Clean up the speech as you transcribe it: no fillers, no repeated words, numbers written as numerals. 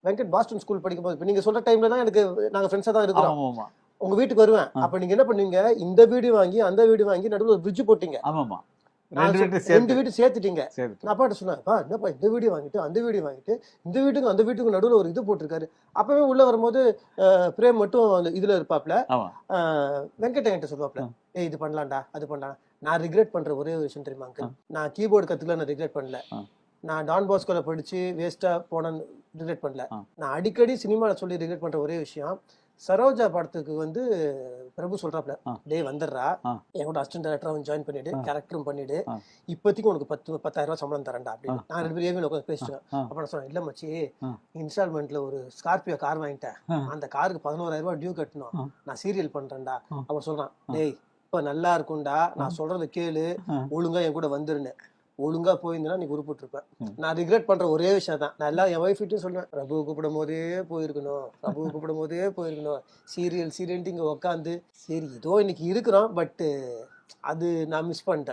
Venkat Boston school படிக்கும்போது இப்போ நீங்க சொல்ற டைம்ல தான் எனக்கு நாங்க ஃப்ரெண்ட்ஸா தான் இருக்கிறோம். ஆமா ஆமா உங்க வீட்டுக்கு வருவேன். அப்ப நீங்க என்ன பண்ணுவீங்க, இந்த வீடு வாங்கி அந்த வீடு வாங்கி நடுவுல ஒரு பிரிட்ஜ் போட்டீங்க. ஆமாமா நான் ரெண்டு வீட்டு ரெண்டு வீடு சேர்த்துட்டீங்க. சேர்த்து நான் அப்பாட்ட சொன்னேன், "அப்பா என்னப்பா இந்த வீடியோ வாங்கிட்டு அந்த வீடியோ வாங்கிட்டு இந்த வீட்டுக்கும் அந்த வீட்டுக்கும் நடுவுல ஒரு இது போட்டிருக்காரு." அப்பவே உள்ள வரும்போது பிரேம் மட்டும் அந்த இதுல இருப்பாப்ல. ஆமா வெங்கட் என்கிட்ட சொல்லுவாப்ல, "ஏய் இது பண்ணலாம்டா அது பண்ணலாம்." நான் ரிக்ரெட் பண்ற ஒரே ஒரு விஷயம் தெரியுமா அங்கிள், நான் கீபோர்டு கத்துக்கல, நான் ரிக்ரெட் பண்ணல. நான் டான் பாஸ்கோல படிச்சு வேஸ்டா போனேன்னு ரிக்ரெட் பண்ணல. நான் அடிக்கடி சினிமாவில் சொல்லி ரிக்ரெட் பண்ற ஒரே விஷயம், சரோஜா படத்துக்கு வந்து பிரபு சொல்றாப்ல, டேய் வந்துடுறா, என் கூட அசிஸ்டன்ட் டைரக்டரா வந்து ஜாயின் பண்ணிடு, கேரக்டரும் பண்ணிடு, இப்போதைக்கு உனக்கு 10,000 ரூபாய் சம்பளம் தரேன்டா அப்படின்னு. நான் 2 பேரும் ஏவியில் உட்காந்து பேசிட்டேன். அப்ப நான் சொன்னேன், இல்ல மச்சி இன்ஸ்டால்மெண்ட்ல ஒரு ஸ்கார்பியோ கார் வாங்கிட்டேன், அந்த காருக்கு 11,000 ரூபாய் டியூ கட்டணும், நான் சீரியல் பண்றேன்டா. அவன் சொல்றான், டேய் இப்ப நல்லா இருக்கும்டா, நான் சொல்றதை கேளு, ஒழுங்கா என் கூட வந்துருன்னு. ஒழுங்கா போயிருந்தா நீ உருப்பிட்டுருப்பேன். நான் ரிக்ரெட் பண்ற ஒரே விஷயம் தான். நான் எல்லாம் என் ஒய்ஃப்கிட்டையும் சொல்லுவேன், பிரபு கூப்பிடும் போதே போயிருக்கணும், பிரபு கூப்பிடும் போதே போயிருக்கணும், சீரியல் இங்க உட்காந்து சரி ஏதோ இன்னைக்கு இருக்கிறோம், பட் அது நான் மிஸ் பண்ணிட்டேன்.